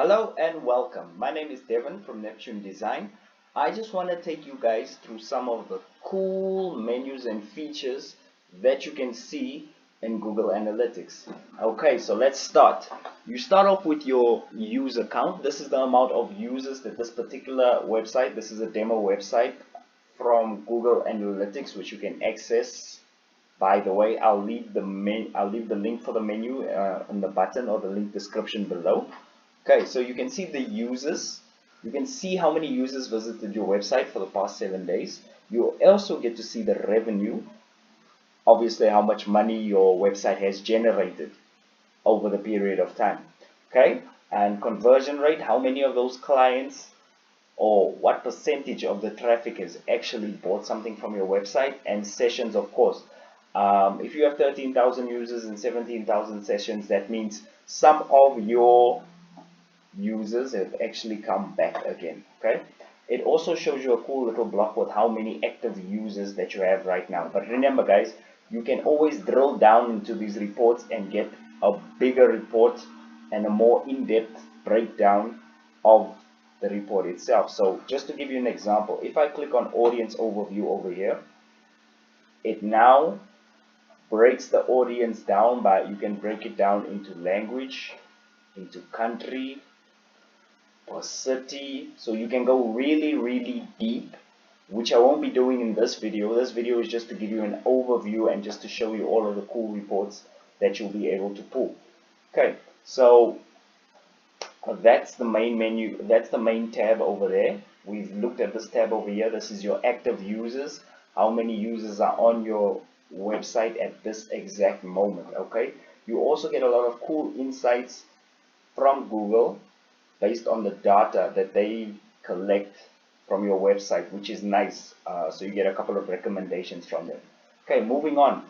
Hello and welcome. My name is Devon from Neptune Design. I just want to take you guys through some of the cool menus and features that you can see in Google Analytics. Okay, so let's start. You start off with your user count. This is the amount of users that this particular website, this is a demo website from Google Analytics, which you can access. By the way, I'll leave the link for the menu in the button or the link description below. Okay, so you can see the users. You can see how many users visited your website for the past 7 days. You also get to see the revenue, obviously how much money your website has generated over the period of time. Okay, and conversion rate, how many of those clients or what percentage of the traffic has actually bought something from your website, and sessions, of course. If you have 13,000 users and 17,000 sessions, that means some of your users have actually come back again. Okay, it also shows you a cool little block with how many active users that you have right now. But remember guys, you can always drill down into these reports and get a bigger report and a more in-depth breakdown of the report itself. So just to give you an example, if I click on audience overview over here, it now breaks the audience down by, you can break it down into language, into country, or city, so you can go really deep, which I won't be doing in this video. This video is just to give you an overview and just to show you all of the cool reports that you'll be able to pull. Okay, so that's the main menu, that's the main tab over there. We've looked at this tab over here. This is your active users, how many users are on your website at this exact moment. Okay, you also get a lot of cool insights from Google based on the data that they collect from your website, which is nice. So you get a couple of recommendations from them. Okay, moving on.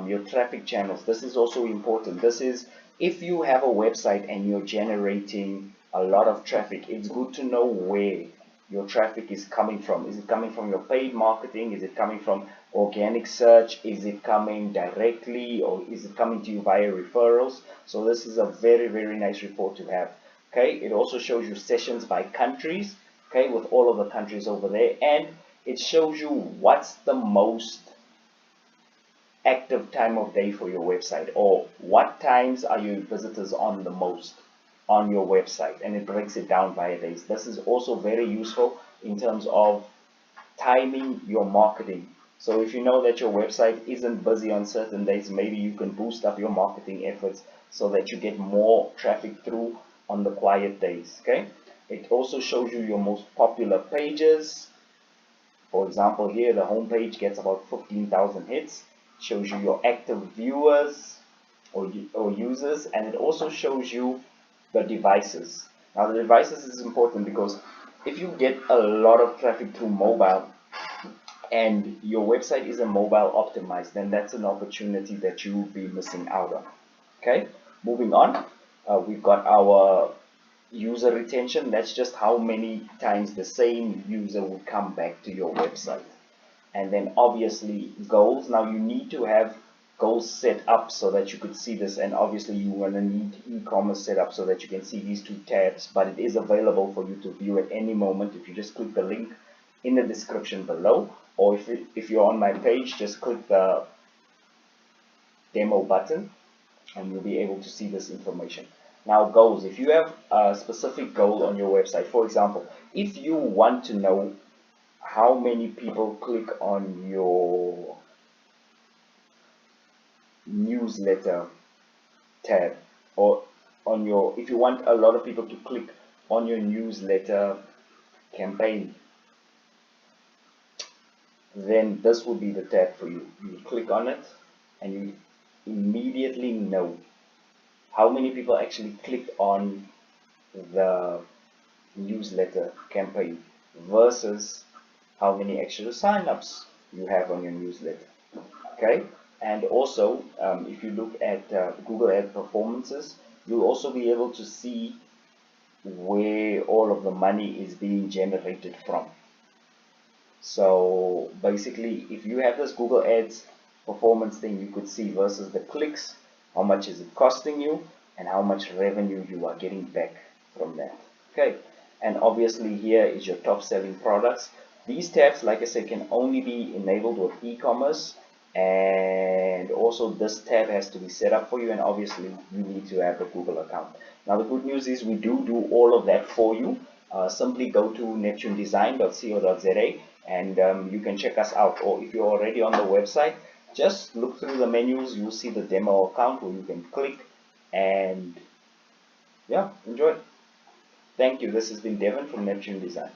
Your traffic channels. This is also important. This is if you have a website and you're generating a lot of traffic, it's good to know where your traffic is coming from. Is it coming from your paid marketing? Is it coming from organic search? Is it coming directly, or is it coming to you via referrals? So this is a very nice report to have. Okay, it also shows you sessions by countries, okay, with all of the countries over there, and it shows you what's the most active time of day for your website, or what times are your visitors on the most on your website, and it breaks it down via days. This is also very useful in terms of timing your marketing. So if you know that your website isn't busy on certain days, maybe you can boost up your marketing efforts so that you get more traffic through on the quiet days. Okay, it also shows you your most popular pages. For example, here the home page gets about 15,000 hits. It shows you your active viewers or users, and it also shows you the devices. Now the devices is important because if you get a lot of traffic through mobile and your website isn't mobile optimized, then that's an opportunity that you'll be missing out on. Okay, moving on. We've got our user retention. That's just how many times the same user will come back to your website. And then obviously goals. Now you need to have goals set up so that you could see this, and obviously you want to need e-commerce set up so that you can see these two tabs, but it is available for you to view at any moment if you just click the link in the description below, or if you're on my page, just click the demo button and you'll be able to see this information. Now goals, if you have a specific goal on your website, for example, if you want to know how many people click on your newsletter tab, or on your, if you want a lot of people to click on your newsletter campaign, then this will be the tab for you. You click on it and you immediately know how many people actually clicked on the newsletter campaign versus how many extra signups you have on your newsletter. Okay, and also if you look at Google Ad performances, you'll also be able to see where all of the money is being generated from. So basically, if you have this Google Ads performance thing, you could see versus the clicks, how much is it costing you and how much revenue you are getting back from that. Okay, and obviously here is your top selling products. These tabs, like I said, can only be enabled with e-commerce, and also this tab has to be set up for you, and obviously you need to have a Google account. Now the good news is we do all of that for you. Simply go to neptunedesign.co.za and you can check us out, or if you're already on the website, just look through the menus. You'll see the demo account where you can click and yeah, enjoy. Thank you. This has been Devin from Neptune Design.